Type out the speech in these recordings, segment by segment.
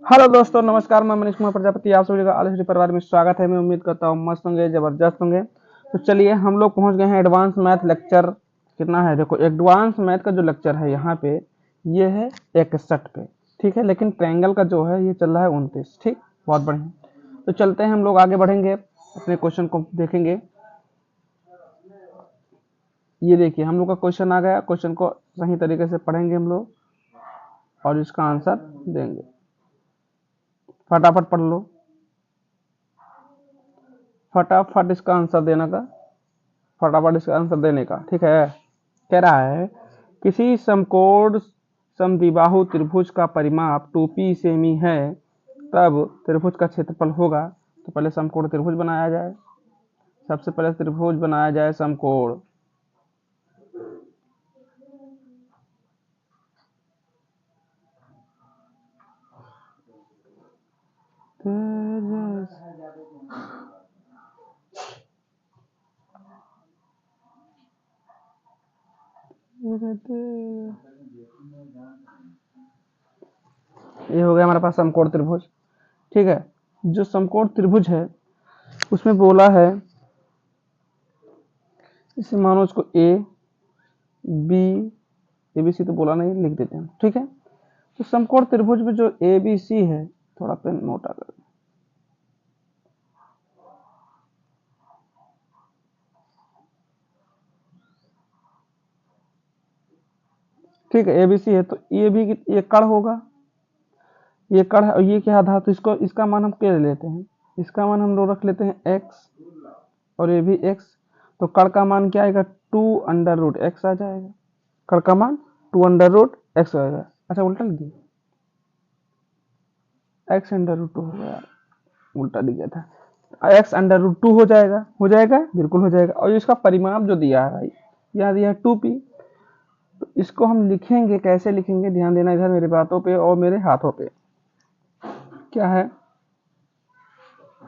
Hello दोस्तों, नमस्कार। मैं मनीष कुमार प्रजापति, आप सभी का आलसी परिवार में स्वागत है। मैं उम्मीद करता हूँ मस्त होंगे, जबरदस्त होंगे। तो चलिए, हम लोग पहुंच गए हैं एडवांस मैथ लेक्चर। कितना है देखो, एडवांस मैथ का जो लेक्चर है यहाँ पे, ये है 61 पे। ठीक है, लेकिन ट्रायंगल का जो है ये चल रहा है 29। ठीक, बहुत बढ़िया। तो चलते हैं, हम लोग आगे बढ़ेंगे, अपने क्वेश्चन को देखेंगे। ये देखिए, हम लोग का क्वेश्चन आ गया। क्वेश्चन को सही तरीके से पढ़ेंगे हम लोग और इसका आंसर देंगे। फटाफट पढ़ लो, फटाफट इसका आंसर देने का, फटाफट इसका आंसर देने का। ठीक है, कह रहा है किसी समकोण समद्विबाहु त्रिभुज का परिमाप 2p सेमी है, तब त्रिभुज का क्षेत्रफल होगा। तो पहले समकोण त्रिभुज बनाया जाए। सबसे पहले त्रिभुज बनाया जाए समकोण। ये हो गया हमारे पास समकोण त्रिभुज। ठीक है, जो समकोण त्रिभुज है उसमें बोला है, इसे मानो उसको A B, A B C तो बोला नहीं, लिख देते हैं। ठीक है, तो समकोण त्रिभुज में जो ए बी सी है, थोड़ा पेन मोटा कर। ठीक है, एबीसी है तो ये भी ये कण होगा। ये कण है और ये क्या था, तो इसको, इसका मान हम क्या ले लेते हैं, इसका मान हम लोग रख लेते हैं एक्स और ये भी एक्स। तो कण का मान क्या आएगा, 2√x आ जाएगा। कण का मान 2√x आएगा। अच्छा, उल्टा लिख दिया, x√2 हो गया, उल्टा लिख गया था। x√2 हो जाएगा, हो जाएगा, बिल्कुल हो जाएगा। और इसका परिमाप जो दिया है भाई, यहाँ दिया है 2p। तो इसको हम लिखेंगे, कैसे लिखेंगे, ध्यान देना इधर मेरी बातों पे और मेरे हाथों पे। क्या है,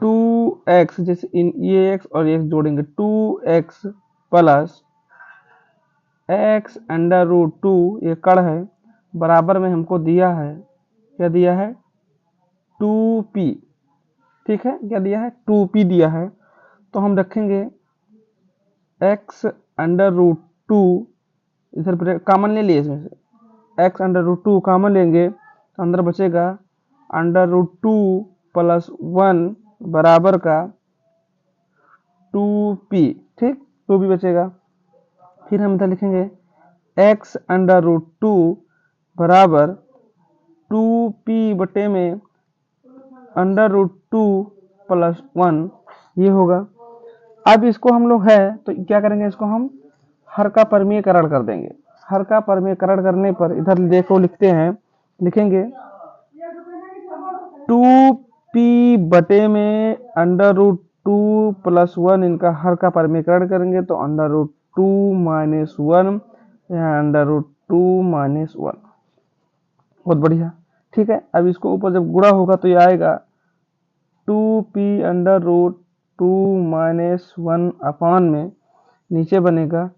2x, जैसे ये x और x जोड़ेंगे, 2x प्लस x√2, ये कण है, बराबर में हमको दिया है, क्या दिया है, 2p। ठीक है, क्या दिया है, 2p दिया है। तो हम रखेंगे x√2, इधर कॉमन ले लिए, इसमें से x√2 कॉमन लेंगे तो अंदर बचेगा √2 प्लस 1 बराबर का 2p। ठीक, 2p बचेगा। फिर हम इधर लिखेंगे x√2 बराबर 2p बटे में √2 प्लस 1, ये होगा। अब इसको हम लोग है तो क्या करेंगे, इसको हम हर का परमीयकरण कर देंगे। हर का परमीयकरण करने पर इधर देखो लिखते हैं, लिखेंगे 2p बटे में √2 प्लस 1, इनका हर का परमीकरण करेंगे तो √2 माइनस 1 या √2 माइनस 1। बहुत बढ़िया। ठीक है, अब इसको ऊपर जब गुणा होगा तो ये आएगा 2p√2 माइनस 1 अपान में, नीचे बनेगा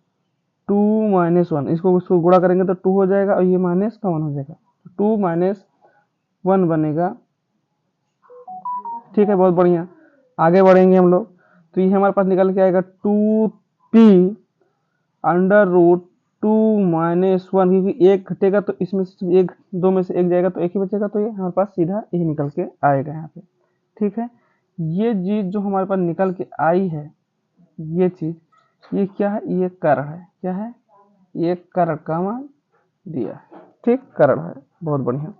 2 माइनस 1। इसको गुणा करेंगे तो 2 हो जाएगा और ये माइनस का 1 हो जाएगा, 2 माइनस 1 बनेगा। ठीक है, बहुत बढ़िया। आगे बढ़ेंगे हम लोग, तो ये हमारे पास निकल के आएगा 2p√2 माइनस 1, क्योंकि एक घटेगा तो इसमें से एक, दो में से एक जाएगा तो एक ही बचेगा, तो ये हमारे पास सीधा यही निकल के आएगा यहाँ पे। ठीक है, ये चीज जो हमारे पास निकल के आई है, ये चीज, ये क्या है, ये कर्ण है। क्या है, ये कर्ण का मान दिया है। ठीक, कर्ण है, बहुत बढ़िया।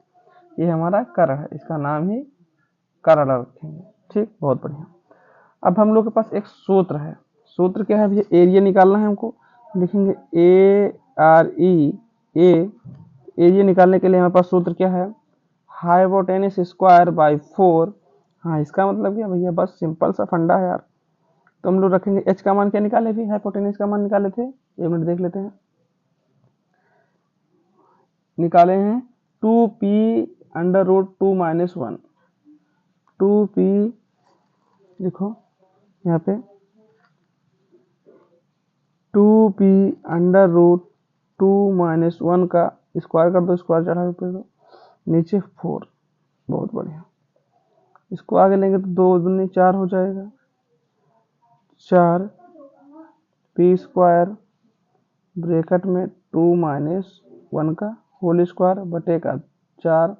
ये हमारा कर्ण है, इसका नाम ही कर्ण रखेंगे। ठीक, बहुत बढ़िया। अब हम लोग के पास एक सूत्र है। सूत्र क्या है भैया, एरिया निकालना है हमको। लिखेंगे ARE, ए, एरिया निकालने के लिए हमारे पास सूत्र क्या है, हाइपोटेनस स्क्वायर बाई 4। हाँ, इसका मतलब क्या भैया, बस सिंपल सा फंडा है यार। तो हम लोग रखेंगे एच का मान क्या निकाले भी, हाइपोटेनस का मान निकाले थे, 1 मिनट देख लेते हैं। निकाले हैं 2p√2 माइनस 1, 2p, देखो यहाँ पे 2p√2 माइनस 1 का स्क्वायर कर दो, स्क्वायर चढ़ा दो, नीचे 4 बहुत बढ़िया। इसको आगे लेंगे तो 2 दूनी 4 हो जाएगा, 4 पी स्क्वायर ब्रैकेट में 2 माइनस 1 का होल स्क्वायर बटे का 4।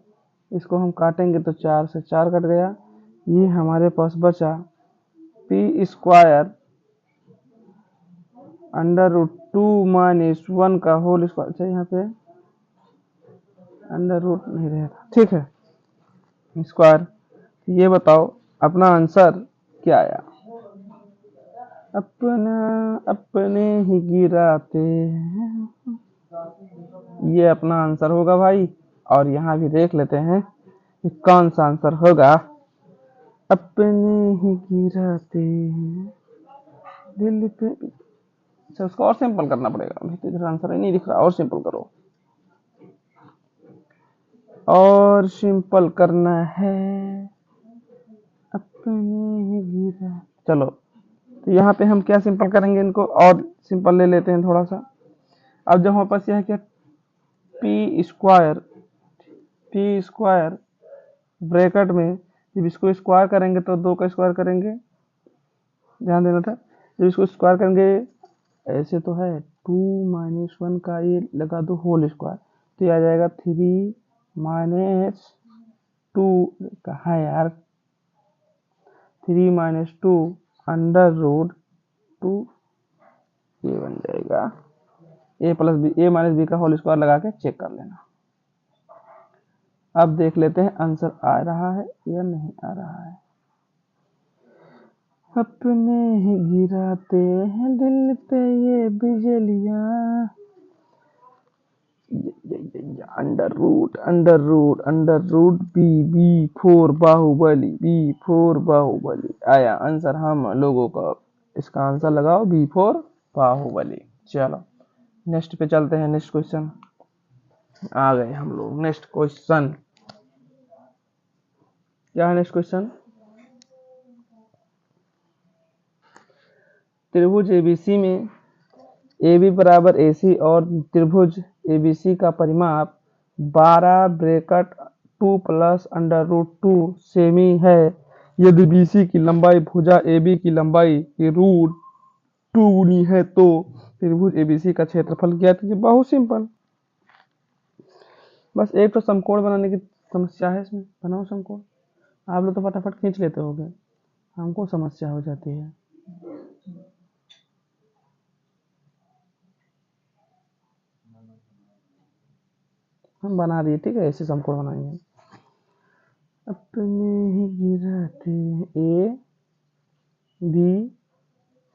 इसको हम काटेंगे तो 4 से 4 कट गया। ये हमारे पास बचा P square under root 2 minus 1 का होल स्क्वायर। अच्छा यहाँ पे अंडर रूट नहीं रहेगा, ठीक है, स्क्वायर। ये बताओ अपना आंसर क्या आया। अपना अपने ही गिराते हैं, ये अपना आंसर होगा भाई। और यहाँ भी देख लेते हैं कि कौन सा आंसर होगा। अपने ही गिराते हैं दिल पे। अच्छा उसको और सिंपल करना पड़ेगा, अभी तो इधर आंसर ही नहीं दिख रहा, और सिंपल करो, और सिंपल करना है। अपने ही गिरा, चलो तो यहाँ पे हम क्या सिंपल करेंगे, इनको और सिंपल ले लेते हैं थोड़ा सा। अब जब हमारे पास यह है क्या, पी स्क्वायर ब्रैकेट में जब इसको स्क्वायर करेंगे तो 2 का स्क्वायर करेंगे, ध्यान देना था। जब इसको स्क्वायर करेंगे ऐसे तो है 2 माइनस 1 का ये लगा दो होल स्क्वायर, तो ये आ जाएगा 3 माइनस 2, कहाँ है यार, 3 माइनस 2 अंडर रूट 2, ये बन जाएगा ए प्लस बी, ए माइनस बी का होल स्क्वायर लगा के चेक कर लेना। अब देख लेते हैं आंसर आ रहा है या नहीं आ रहा है। अपने ही गिराते हैं दिल पे ये बिजलियां, अंडर रूट बी 4 बाहुबली आया आंसर हम लोगों का। इसका आंसर लगाओ B4 बाहुबली। चलो नेक्स्ट पे चलते हैं। नेक्स्ट क्वेश्चन आ गए हम लोग। नेक्स्ट क्वेश्चन क्या है? नेक्स्ट क्वेश्चन, त्रिभुज एबीसी में AB बराबर AC और त्रिभुज ABC का परिमाप 12 ब्रैकेट 2 प्लस अंडर रूट 2 सेमी है। यदि BC की लंबाई भुजा AB की लंबाई की रूट 2 गुनी है तो त्रिभुज ABC का क्षेत्रफल ज्ञात कीजिए। बहुत सिंपल, बस एक तो समकोण बनाने की समस्या है इसमें। बनाओ समकोण, आप लोग तो फटाफट खींच लेते होगे, हमको समस्या हो जाती है। हम बना दिए, ठीक है, ऐसे समकोण बनाएंगे। अपने ही गिराते ए बी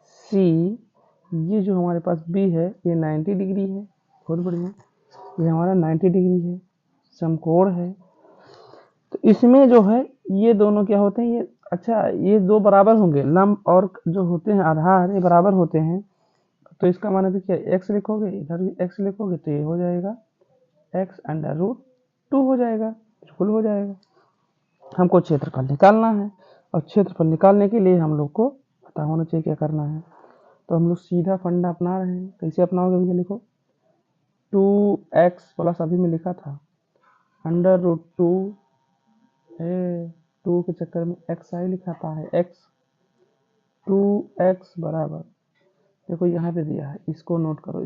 सी, ये जो हमारे पास बी है ये 90 डिग्री है, बहुत बढ़िया, ये हमारा 90 डिग्री है, समकोण है। तो इसमें जो है ये दोनों क्या होते हैं, ये अच्छा ये दो बराबर होंगे, लंब और जो होते हैं आधार ये बराबर होते हैं। तो इसका माने तो क्या, एक्स लिखोगे इधर भी एक्स लिखोगे तो ये हो जाएगा एक्स अंडर रूट 2 हो जाएगा, बिल्कुल हो जाएगा। हमको क्षेत्रफल निकालना है और क्षेत्रफल निकालने के लिए हम लोग को पता होना चाहिए क्या करना है। तो हम लोग सीधा फंडा अपना रहे हैं। कैसे अपनाओगे भैया, लिखो 2x प्लस अभी मैं लिखा था अंडर रूट 2 है, 2 के चक्कर में एक्स आई लिखाता है, एक्स 2x बराबर, देखो यहाँ पे दिया है, इसको नोट करो,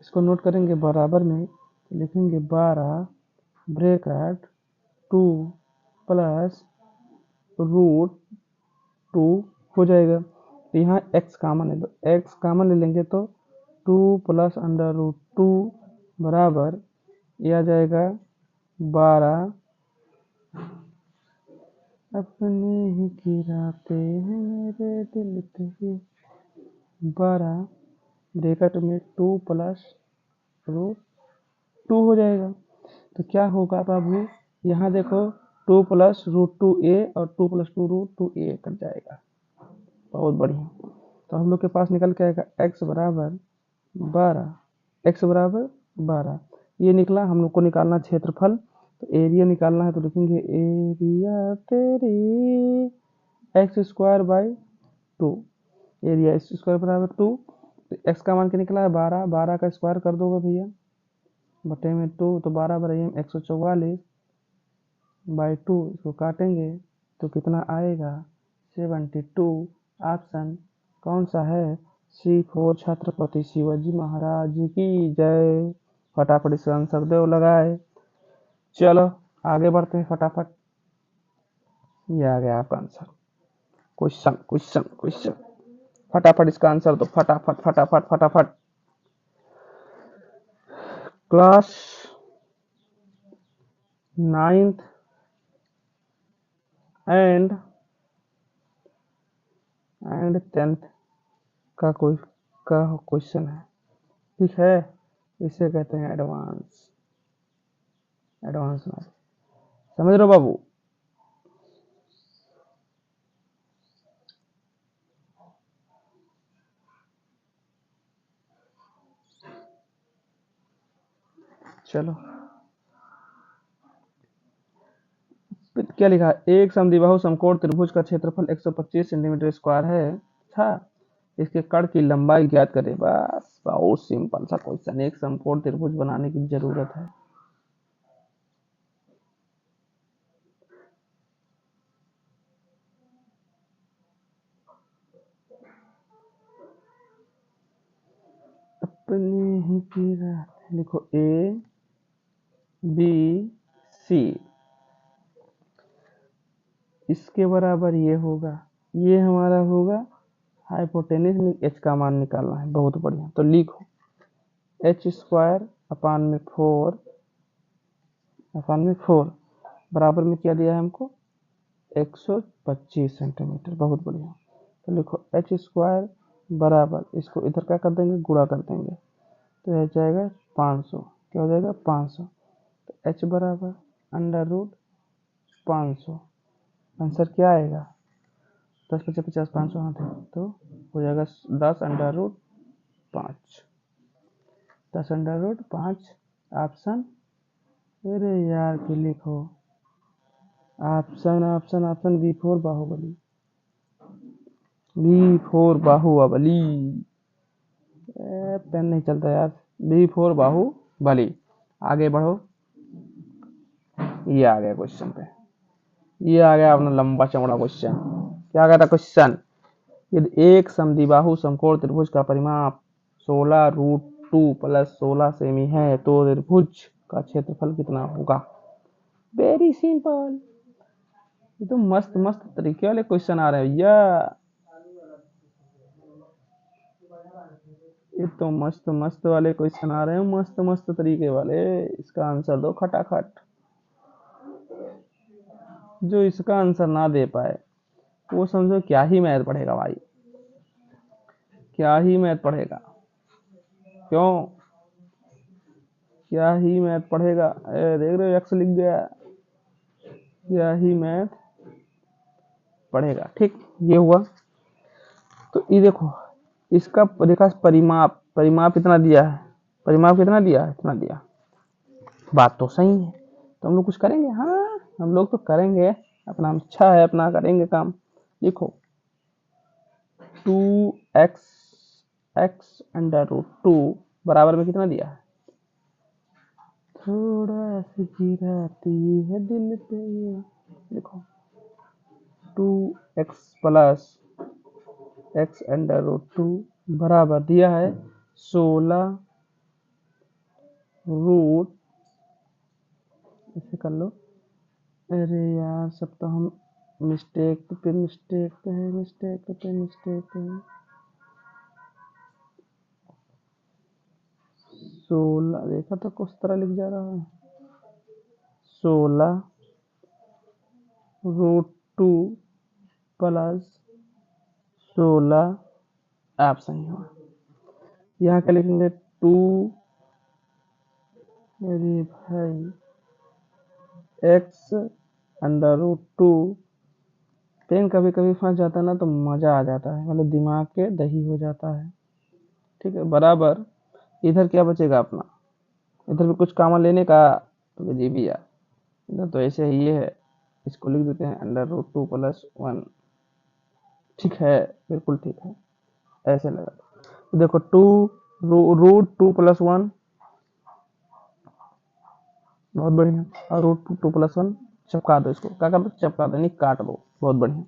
इसको नोट करेंगे बराबर में लिखेंगे 12 ब्रैकेट 2 प्लस रूट 2 हो जाएगा। तो यहाँ x कामन है, तो x कामन ले लेंगे तो 2 प्लस अंडर रूट 2 बराबर ये आ जाएगा 12। अपने ही गिराते हैं मेरे दिल पे 12 ब्रैकेट में 2 प्लस रूट 2 हो जाएगा। तो क्या होगा बाबू, यहाँ देखो 2 प्लस रूट 2a और 2 प्लस 2 रूट 2a कट जाएगा, बहुत बढ़िया। तो हम लोग के पास निकल के आएगा x बराबर 12, x बराबर 12 ये निकला। हम लोग को निकालना क्षेत्रफल, तो एरिया निकालना है तो लिखेंगे एरिया तेरी x square by 2, area x square बराबर 2। तो एक्स का मान क्या निकला है 12, 12 का स्क्वायर कर दोगे भैया बटे में 2, तो 12 बराबर 144 बाई 2, इसको काटेंगे तो कितना आएगा 72। ऑप्शन कौन सा है? C4। छत्रपति शिवाजी महाराज की जय। फटाफट इसका आंसर दो लगाए। चलो आगे बढ़ते हैं फटाफट। ये आ गया आपका आंसर। क्वेश्चन क्वेश्चन क्वेश्चन, फटाफट इसका आंसर दो, फटाफट फटाफट फटाफट। क्लास 9th एंड 10th का कोई का क्वेश्चन है, ठीक है। इसे कहते हैं एडवांस मैथ। समझ रहे हो बाबू? चलो क्या लिखा है? एक समद्विबाहु समकोण त्रिभुज का क्षेत्रफल 125 सेंटीमीटर स्क्वायर है। अच्छा, इसके कर्ण की लंबाई ज्ञात करें। बस बहुत सिंपल सा क्वेश्चन, एक समकोण त्रिभुज बनाने की जरूरत है। अपने ही की रात लिखो, ए बी सी, इसके बराबर ये होगा, ये हमारा होगा हाइपोटेनिस। एच का मान निकालना है, बहुत बढ़िया। तो लिखो एच स्क्वायर अपान में 4 बराबर में क्या दिया है हमको? 125 सेंटीमीटर। बहुत बढ़िया। तो लिखो एच स्क्वायर बराबर, इसको इधर क्या कर देंगे? गुणा कर देंगे, तो यह जाएगा 500। क्या हो जाएगा? 500। तो एच बराबर अंडर रूट 500। आंसर क्या आएगा? 10 50 50 500 हाथ है तो हो जाएगा 10 under root 5। 10 under root 5। Option, अरे यार के लिखो option option option B4 Baahubali. B4 Baahubali. Pen नहीं चलता यार। B4 बाहुबली। आगे बढ़ो। ये आ गया क्वेश्चन पे, ये आ गया अपना लंबा चौड़ा क्वेश्चन। क्या आ गया था क्वेश्चन? यदि एक समद्विबाहु समकोण त्रिभुज का परिमाप 16√2 प्लस 16 सेमी है तो त्रिभुज का क्षेत्रफल कितना होगा? Very simple. ये तो मस्त मस्त तरीके वाले क्वेश्चन आ रहे हैं भैया। ये तो मस्त मस्त वाले क्वेश्चन आ रहे हैं, मस्त मस्त तरीके वाले। इसका आंसर दो खटाखट। जो इसका आंसर ना दे पाए वो समझो क्या ही मैथ पढ़ेगा भाई, क्या ही मैथ पढ़ेगा। क्यों क्या ही मैथ पढ़ेगा? देख रहे हो एक्स लिख गया, क्या ही मैथ पढ़ेगा। ठीक, ये हुआ। तो ये देखो, इसका देखा परिमाप, परिमाप इतना दिया है, परिमाप कितना दिया है? इतना दिया। बात तो सही है, तो हम लोग कुछ करेंगे। हाँ हम लोग तो करेंगे, अपना इच्छा है, अपना करेंगे काम। देखो 2x अंडर रूट 2 बराबर में कितना दिया है? थोड़ा सी गिराती है दिल पे। देखो 2x plus x under root 2 बराबर दिया है 16 रूट, इसे कर लो। अरे यार सब तो हम मिस्टेक पे मिस्टेक पे है, मिस्टेक पे मिस्टेक है। 16 देखा तो किस तरह लिख जा रहा है, 16 रूट 2 प्लस 16। आप सही हो। यहाँ क्या लिखेंगे? 2, अरे भाई x अंडर रूट 2। पेन कभी कभी फंस जाता है ना तो मजा आ जाता है, मतलब दिमाग के दही हो जाता है। ठीक है, बराबर इधर क्या बचेगा अपना? इधर भी कुछ कामन लेने का तो जी भी यार, इधर तो ऐसे ही ये है। इसको लिख देते हैं अंडर रूट 2 प्लस 1। ठीक है, बिल्कुल ठीक है, ऐसे लगा। तो देखो 2 रूट 2 प्लस 1, बहुत बढ़िया। और रूट 2 प्लस 1 चपका दो इसको, क्या कर दो, चपका दो, नहीं काट दो, बहुत बढ़िया।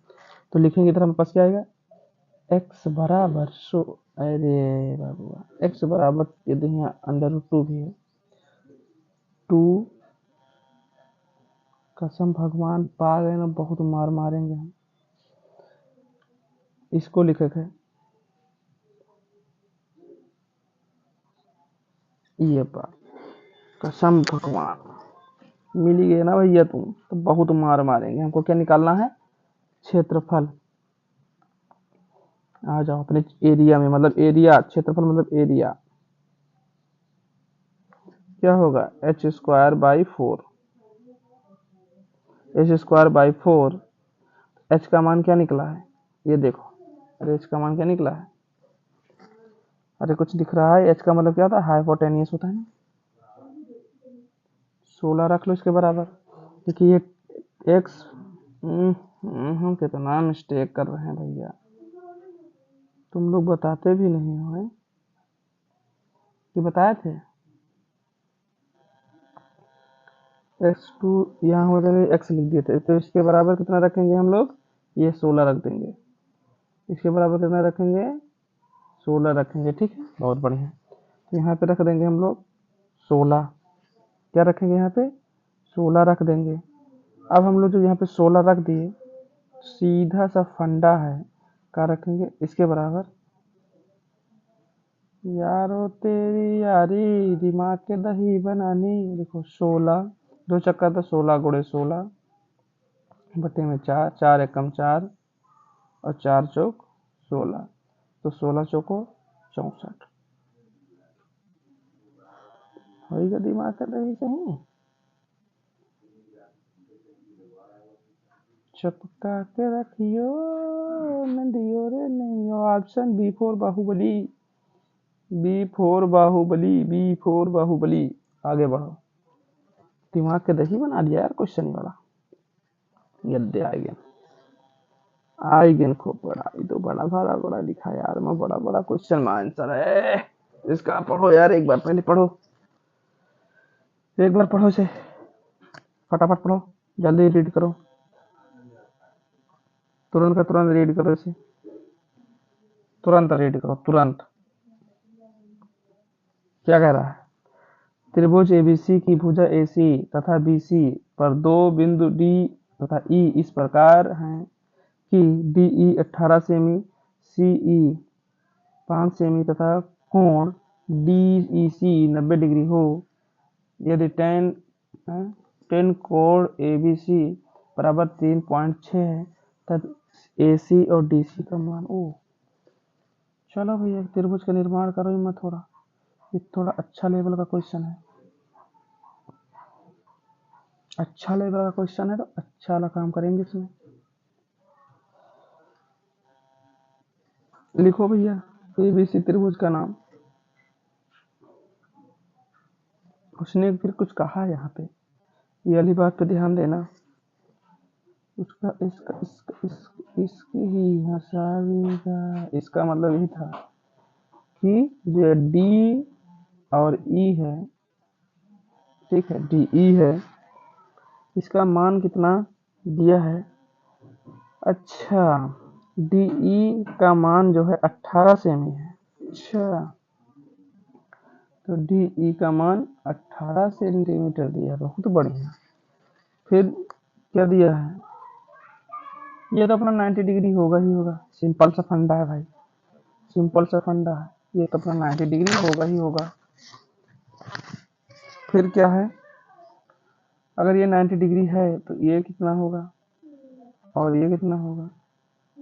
तो लिखेंगे इधर हमारे पास क्या आएगा, x बराबर अरे बाबू x बराबर ये देखिए √2 भी है, 2 कसम भगवान पा गए ना, बहुत मार मारेंगे हम। इसको लिखे थे ये बात, कसम भगवान मिल गए ना भैया तुम तो बहुत मार मारेंगे हमको। क्या निकालना है, क्षेत्रफल। आ जाओ अपने एरिया में, मतलब एरिया, क्षेत्रफल मतलब एरिया। क्या होगा, h²/4, h²/4। h का मान क्या निकला है, ये देखो, अरे h का मान क्या निकला है, अरे कुछ दिख रहा है, h का मतलब क्या था, हाइपोटेनियस होता है ना। 16 रख लो इसके बराबर, क्योंकि ये x, हम कितना मिस्टेक कर रहे हैं भैया, तुम लोग बताते भी नहीं हो कि बताए थे। x2 यहाँ हो जाएगा, x लिख दिए थे, तो इसके बराबर कितना रखेंगे हम लोग, ये 16 रख देंगे, इसके बराबर कितना रखेंगे, 16 रखेंगे, ठीक है, बहुत बढ़िया। तो यहाँ पे रख देंगे हम लोग 16, क्या रखेंगे यहाँ पे, 16 रख देंगे। अब हम लोग जो यहाँ पे 16 रख दिए, सीधा सा फंडा है, क्या रखेंगे इसके बराबर, यारो तेरी यारी दिमाग के दही बनानी, देखो 16, 2 चक्का तो 16 गुणे 16 बटे में 4, 4 एकम 4 और 4 चौक 16, तो 16 चौको 64, होगा दिमाग का दही कहीं, चपका के रखियो नंदियो रे नहीं। Option B four Baahubali, B four Baahubali. आगे बढ़ो, दिमाग के दही बना दिया यार क्वेश्चन वाला, गद्दे आएगी खूब बड़ा, ये तो बड़ा बड़ा बड़ा लिखा यार, मैं बड़ा बड़ा क्वेश्चन में आंसर है इसका। पढ़ो यार, एक बार पहले पढ़ो, एक बार पढ़ो इसे, फटाफट पढ़ो, जल्दी रीड करो, तुरंत का तुरंत रीड करो इसे, तुरंत रीड करो तुरंत। क्या कह रहा है, त्रिभुज एबीसी की भुजा एसी तथा बीसी पर दो बिंदु डी तथा ई इस प्रकार हैं कि डीई 18 सेमी, सीई 5 सेमी तथा कोण डीईसी 90 डिग्री हो। यदि टेन कोण एबीसी बराबर 3.6 है तब एसी और डीसी का मान ओ। चलो भैया त्रिभुज का निर्माण करो, मैं थोड़ा, ये थोड़ा अच्छा लेवल का क्वेश्चन है, अच्छा लेवल का क्वेश्चन है, तो अच्छा वाला काम करेंगे इसमें। लिखो भैया एबीसी त्रिभुज का नाम, उसने फिर कुछ कहा यहाँ पे, ये वाली बात पे ध्यान देना, उसका इसका इसका इसकी इसकी ही हंसाएगा, इसका मतलब यही था कि जो डी और ई है, ठीक है, डी ई है, इसका मान कितना दिया है, अच्छा डी ई का मान जो है 18 सेमी है, अच्छा तो डी ई का मान 18 सेंटीमीटर दिया, बहुत बढ़िया। फिर क्या दिया है, ये तो अपना 90 डिग्री होगा ही होगा, सिंपल सा फंडा है भाई, सिंपल सा फंडा है, ये तो अपना 90 डिग्री होगा ही होगा। फिर क्या है, अगर ये 90 डिग्री है तो ये कितना होगा और ये कितना होगा,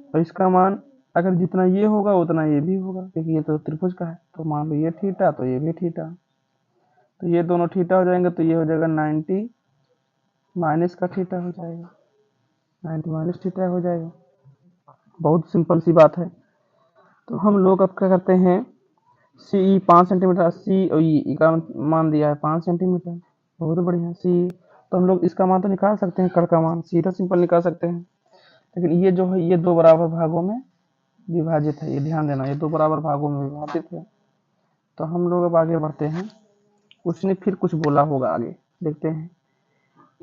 और इसका मान अगर जितना ये होगा उतना ये भी होगा, क्योंकि ये तो त्रिभुज का है, तो मान लो ये थीटा तो ये भी थीटा, तो ये दोनों थीटा हो जाएंगे, तो ये हो जाएगा 90 माइनस का थीटा हो जाएगा, 90 माइनस थीटा हो जाएगा, बहुत सिंपल सी बात है। तो हम लोग अब क्या करते हैं, सी 5 सेंटीमीटर, सी और ई का मान दिया है 5 सेंटीमीटर, बहुत बढ़िया। सी तो हम लोग इसका मान तो निकाल सकते हैं, कर का मान सीधा सिंपल निकाल सकते हैं, लेकिन ये जो है ये दो बराबर भागों में विभाजित है, ये ध्यान देना, ये दो बराबर भागों में विभाजित है। तो हम लोग अब आगे बढ़ते हैं, उसने फिर कुछ बोला होगा आगे, देखते हैं।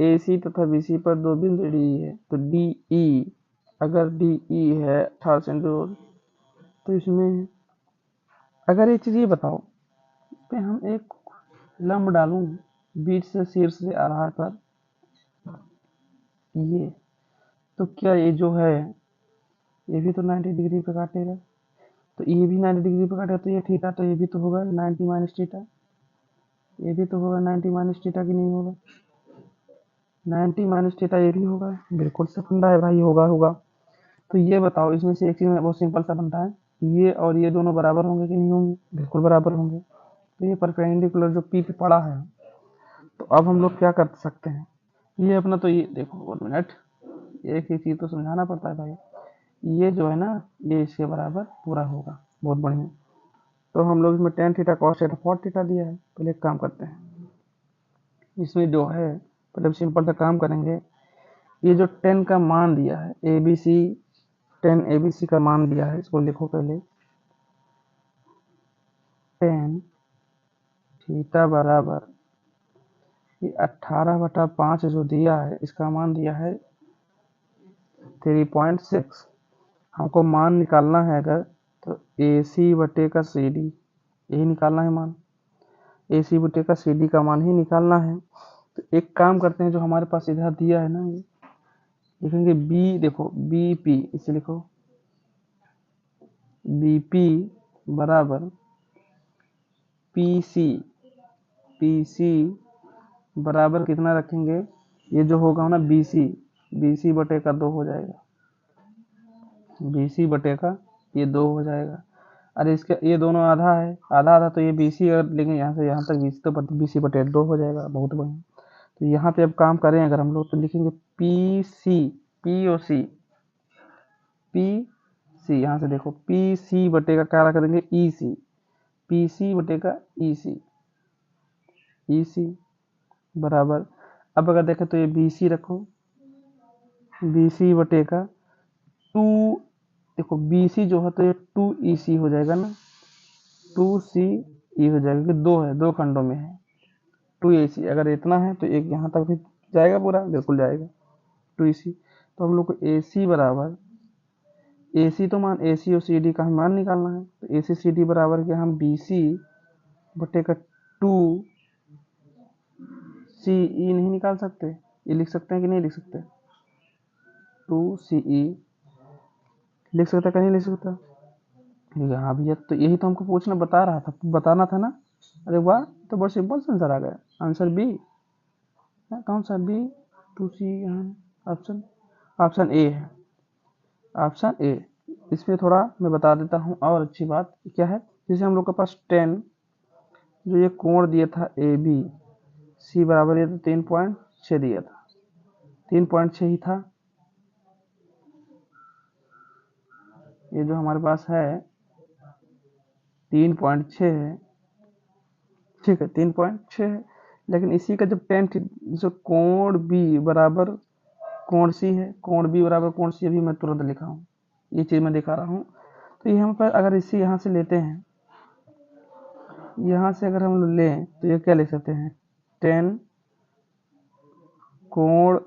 AC तथा BC पर दो बिंदु DE है, तो DE अगर DE है 18 सेंटीमीटर तो इसमें अगर ये चीज़ ये बताओ कि हम एक लंब डालूं बीच से शीर्ष से आधार पर ये, तो क्या ये जो है ये भी तो 90 डिग्री पे काटेगा, तो ये भी 90 डिग्री पे काटेगा, तो ये थीटा, तो ये भी तो होगा 90 माइनस थीटा, ये भी तो होगा 90 माइनस थीटा की नहीं होगा 90 माइनस थीटा, ये भी होगा। बिल्कुल से फंडा है भाई, होगा होगा। तो ये बताओ इसमें से एक चीज़ बहुत सिंपल सा बनता है, ये और ये दोनों बराबर होंगे कि नहीं होंगे? बिल्कुल बराबर होंगे। तो ये परपेंडिकुलर जो पी पे पड़ा है, तो अब हम लोग क्या कर सकते हैं, ये अपना तो ये देखो 1 मिनट, एक ही चीज़ तो समझाना पड़ता है भाई। ये जो है ना ये इसके बराबर पूरा होगा, बहुत बढ़िया। तो हम लोग इसमें tan theta cos theta cot theta दिया है। पहले एक काम करते हैं, इसमें जो है पहले सिंपल सा काम करेंगे। ये जो 10 का मान दिया है ABC, 10 ABC का मान दिया है, इसको लिखो पहले 10 थीटा बराबर ये 18/5 जो दिया है इसका मान दिया है 3.6। हमको मान निकालना है अगर तो AC बटे का CD यही निकालना है मान, AC बटे का CD का मान ही निकालना है। तो एक काम करते हैं, जो हमारे पास इधर दिया है ना, ये लिखेंगे B, देखो BP, इसे लिखो BP बराबर PC बराबर कितना रखेंगे, ये जो होगा ना BC बटे का 2 हो जाएगा, BC बटे का ये 2 हो जाएगा। अरे इसका ये दोनों आधा है, आधा आधा, तो ये BC अगर लेंगे यहाँ से यहाँ तक BC, तो BC बटे 2 हो जाएगा, बहुत बढ़िया। तो यहाँ पे अब काम करें अगर हम लोग, तो लिखेंगे PC यहाँ से देखो PC बटे का क्या रख देंगे EC, PC बटे का EC बराबर, अब अगर देखें तो ये BC रखो, BC बटे का 2, देखो BC जो है तो ये 2EC हो जाएगा ना, 2CE हो जाएगा, कि 2 है, 2 खंडों में है, 2AC अगर इतना है तो एक यहाँ तक भी जाएगा पूरा, बिल्कुल जाएगा 2EC। तो हम लोग को AC बराबर, AC तो मान AC और CD का हम मान निकालना है, तो AC CD बराबर क्या, हम BC बटे का 2CE नहीं निकाल सकते, ये लिख सकते हैं कि नहीं लिख सकते, 2CE लिख सकता है कि नहीं लिख सकता? हाँ भैया, तो यही तो हमको पूछना बता रहा था, बताना था ना। अरे वाह, तो बहुत सिंपल से आंसर आ गया, आंसर बी। कौन सा B? 2C option, option A है, ऑप्शन ए। इसमें थोड़ा मैं बता देता हूँ और अच्छी बात क्या है, जैसे हम लोग के पास 10 जो ये कोण दिया था ABC बराबर ये तो 3.6 दिया था, 3.6 ही था, ये जो हमारे पास है 3.6 है, ठीक है 3.6 है। लेकिन इसी का जब 10 जो कोण बी बराबर कोण सी है, कोण बी बराबर कोण सी, अभी मैं तुरंत लिखा हूँ, ये चीज़ मैं दिखा रहा हूँ। तो यहाँ पर अगर इसी यहाँ से लेते हैं, यहाँ से अगर हम लोग लें तो ये क्या लिख सकते हैं, 10 कोण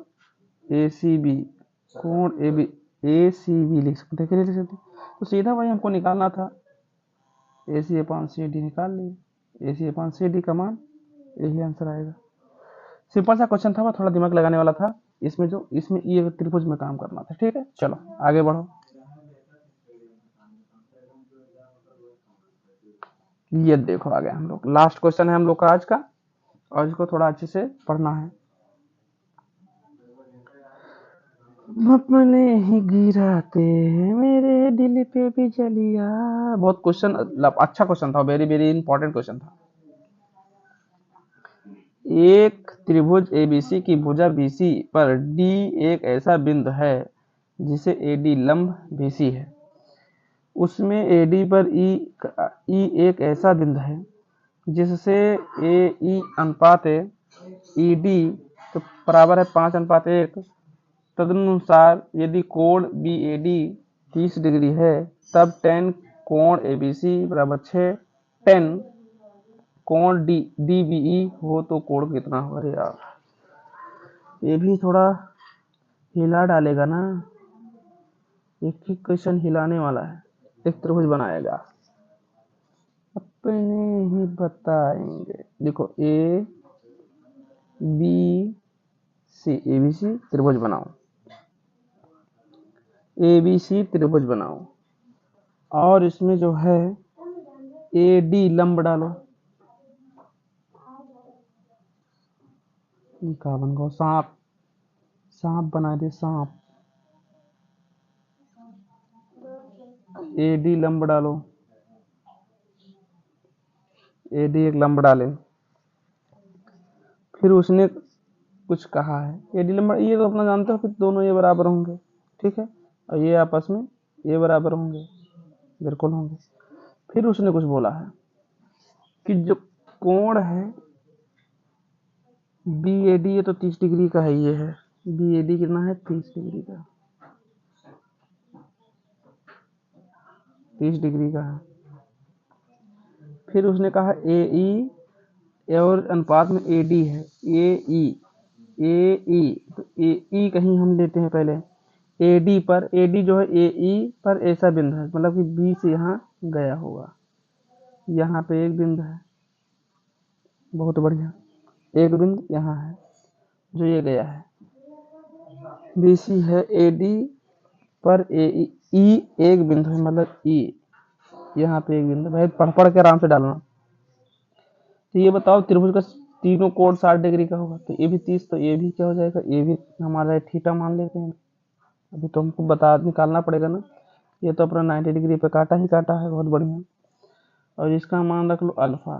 ACB, कोण ACB लिख सकते हैं, क्या लिख सकते हैं? तो सीधा भाई हमको निकालना था, AC/CD निकाल लिए, AC/CD का मान यही आंसर आएगा। सिंपल सा क्वेश्चन था, थोड़ा दिमाग लगाने वाला था, इसमें ये त्रिभुज में काम करना था। ठीक है, चलो आगे बढ़ो। ये देखो आ गया हम लोग, लास्ट क्वेश्चन है हम लोग का आज का, और इसको थोड़ा अच्छे से पढ़ना है। अपने ही गिराते मेरे दिल पे भी जलिया, बहुत क्वेश्चन अच्छा क्वेश्चन था, वेरी वेरी इंपॉर्टेंट क्वेश्चन था। एक त्रिभुज ABC की भुजा BC पर D एक ऐसा बिंदु है जिसे AD लंब BC है, उसमें AD पर E एक ऐसा बिंदु है जिससे AE अनुपात है ED तो बराबर है 5:1। तदनुसार यदि कोण BAD 30 डिग्री है तब tan कोण ABC बराबर 6, tan कोण DBE हो तो कोण कितना होगा? अरे यार ये भी थोड़ा हिला डालेगा ना, एक ही क्वेश्चन हिलाने वाला है, एक त्रिभुज बनाएगा, अपने ही बताएंगे। देखो A B C, A B C त्रिभुज बनाओ, ए बी सी त्रिभुज बनाओ, और इसमें जो है ए डी लंब डालो। क्या बन गया? सांप, सांप बना दे सांप। ए डी लंब डालो, ए डी एक लंब डाले। फिर उसने कुछ कहा है, ए डी लंब, ये तो अपना जानते हो कि दोनों ये बराबर होंगे, ठीक है, और ये आपस में ये बराबर होंगे, बिल्कुल होंगे। फिर उसने कुछ बोला है कि जो कोण है बी ए डी, ये तो 30 डिग्री का है, ये है बी ए डी कितना है 30 डिग्री का, 30 डिग्री का है। फिर उसने कहा ए ई, और अनुपात में ए डी है, ए ई, तो ए ई कहीं हम लेते हैं पहले, ए डी पर, ए डी जो है ए ई पर ऐसा बिंदु है, मतलब कि बी से यहाँ गया होगा, यहाँ पे एक बिंदु है, बहुत बढ़िया, एक बिंदु यहाँ है जो ये गया है, बी सी है, ए डी पर ए ई एक बिंदु है, मतलब ई यहाँ पे एक बिंदु। भाई पढ़ पढ़ के आराम से डालना। तो ये बताओ त्रिभुज का तीनों कोण 60 डिग्री का होगा, तो ये भी 30, तो ये भी क्या हो जाएगा, ये भी हमारा थीटा मान लेते हैं। अभी तो हमको बता निकालना पड़ेगा ना, ये तो अपना 90 डिग्री पे काटा ही काटा है, बहुत बढ़िया। और इसका मान रख लो अल्फा,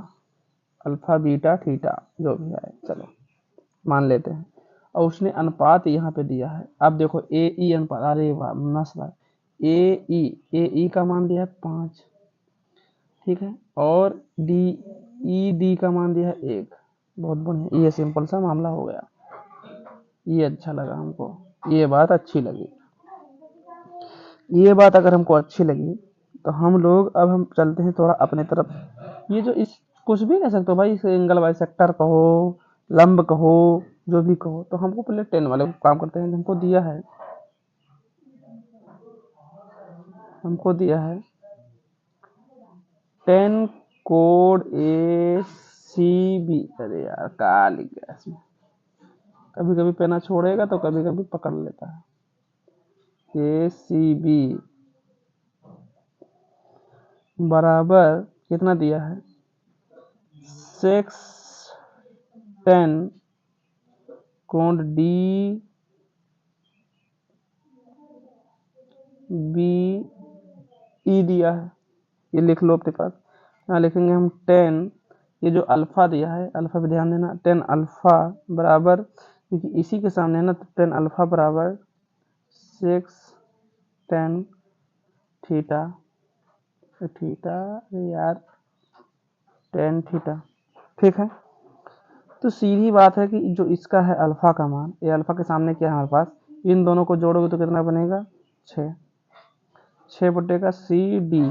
अल्फा बीटा थीटा जो भी है, चलो मान लेते हैं। और उसने अनुपात यहाँ पे दिया है, अब देखो ए ई अनुपात, अरे वाह मस्त, ए ई का मान दिया है 5, ठीक है, और डी का मान दिया है 1, बहुत बढ़िया, ये सिंपल सा मामला हो गया। ये अच्छा लगा हमको, ये बात अच्छी लगी। ये बात अगर हमको अच्छी लगी तो हम लोग अब हम चलते हैं थोड़ा अपने तरफ। ये जो इस कुछ भी कह सकते हो भाई, इसे एंगल बाइसेक्टर कहो, लंब कहो, जो भी कहो, तो हमको पहले 10 वाले काम करते हैं। हमको दिया है, हमको दिया है 10 कोड ए सी बी। अरे यार कहा लिख गया इसमें, कभी कभी पेना छोड़ेगा तो कभी कभी पकड़ लेता है। ए सी बी बराबर कितना दिया है 6 10 कोण डी बी ई दिया है, ये लिख लो अपने पास। यहाँ लिखेंगे हम 10, ये जो अल्फा दिया है, अल्फा पे ध्यान देना, 10 अल्फा बराबर, क्योंकि इसी के सामने है ना, तो 10 अल्फा बराबर 6 10 थीटा, थीटा यार 10 थीटा, ठीक है। तो सीधी बात है कि जो इसका है अल्फा का मान, ये अल्फा के सामने क्या है हमारे पास, इन दोनों को जोड़ोगे तो कितना बनेगा 6, 6 बटेगा सी डी,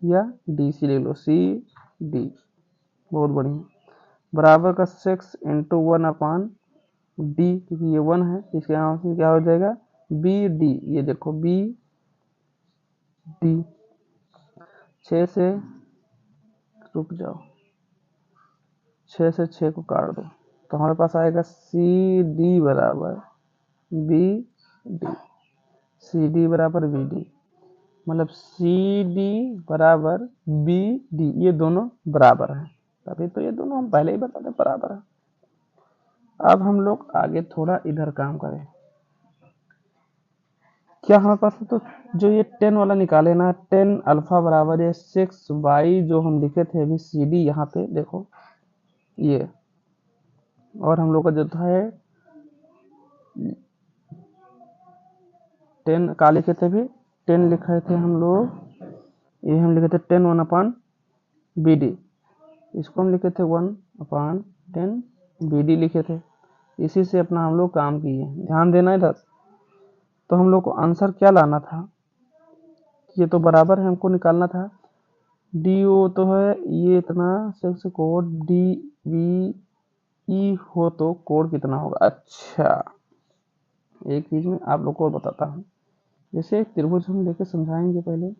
या डी सी ले लो, सी डी, बहुत बढ़िया, बराबर का 6 इंटू 1 अपान डी, क्योंकि ये 1 है, इसके यहाँ से क्या हो जाएगा बी डी, ये देखो बी डी, 6 से रुक जाओ, 6 से 6 को काट दो, तो हमारे पास आएगा सी डी बराबर बी डी, सी डी बराबर बी डी, मतलब सी डी बराबर बी डी, ये दोनों बराबर हैं, तभी तो ये दोनों हम पहले ही बता दें बराबर है। अब हम लोग आगे थोड़ा इधर काम करें, क्या हमारे पास तो जो ये 10 वाला निकाले ना, 10 अल्फा बराबर है 6 वाई, जो हम लिखे थे अभी सी डी यहाँ पे देखो ये, और हम लोग का जो था 10 का लिखे थे भी, 10 लिखे थे हम लोग, ये हम लिखे थे 10 1 अपान बी डी, इसको हम लिखे थे 1 अपान 10 बी डी लिखे थे, इसी से अपना हम लोग काम किए, ध्यान देना इधर। तो हम लोग को आंसर क्या लाना था, ये तो बराबर है, हमको निकालना था डी ओ तो है ये इतना 6 कोड डी बी ई हो तो कोण कितना होगा। अच्छा, एक चीज में आप लोग को और बताता हूँ। जैसे एक त्रिभुज हम लेके समझाएंगे पहले।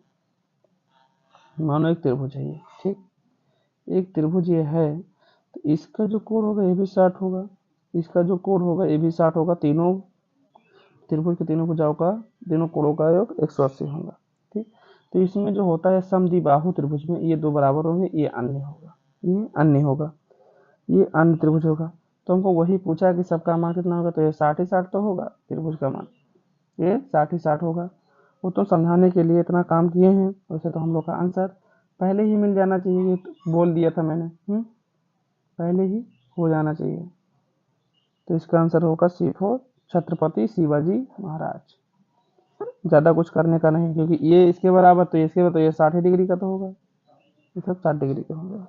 मानो एक त्रिभुज है ये, ठीक। एक त्रिभुज ये है, तो इसका जो कोण होगा ये भी 60 होगा, इसका जो कोण होगा ये भी 60 होगा। तीनों त्रिभुज के तीनों भुजाओं का, तीनों कोणों का योग 180 होगा, ठीक। तो इसमें जो होता है समद्विबाहु त्रिभुज में ये दो बराबर होंगे, ये अन्य होगा, ये अन्य होगा, ये अन्य त्रिभुज होगा। तो हमको वही पूछा कि सबका मान कितना होगा, तो ये 60 ही 60 तो होगा त्रिभुज का मान, ये 60 ही 60 होगा। वो तो समझाने के लिए इतना काम किए हैं, वैसे तो हम लोग का आंसर पहले ही मिल जाना चाहिए, ये तो बोल दिया था मैंने, पहले ही हो जाना चाहिए। तो इसका आंसर होगा C4, छत्रपति शिवाजी महाराज। ज़्यादा कुछ करने का नहीं, क्योंकि ये इसके बराबर तो इसके बराबर, तो ये 60 डिग्री का तो होगा, ये सब 60 डिग्री का होगा।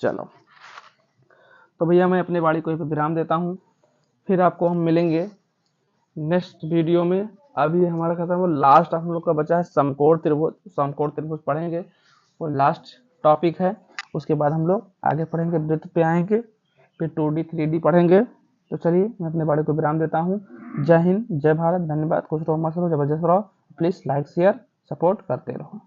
चलो, तो भैया मैं अपने बाड़ी को विराम देता हूँ, फिर आपको हम मिलेंगे नेक्स्ट वीडियो में। अभी हमारा खत्म हो, लास्ट हम लोग का बचा है समकोण त्रिभुज। समकोण त्रिभुज पढ़ेंगे, वो लास्ट टॉपिक है। उसके बाद हम लोग आगे पढ़ेंगे, वृत्त पे आएंगे, फिर 2D 3D पढ़ेंगे। तो चलिए मैं अपने बाड़ी को विराम देता हूँ। जय हिंद, जय भारत, धन्यवाद। खुश रहो, मस्त रहो, जबरदस्त रहो। प्लीज़ लाइक शेयर सपोर्ट करते रहो।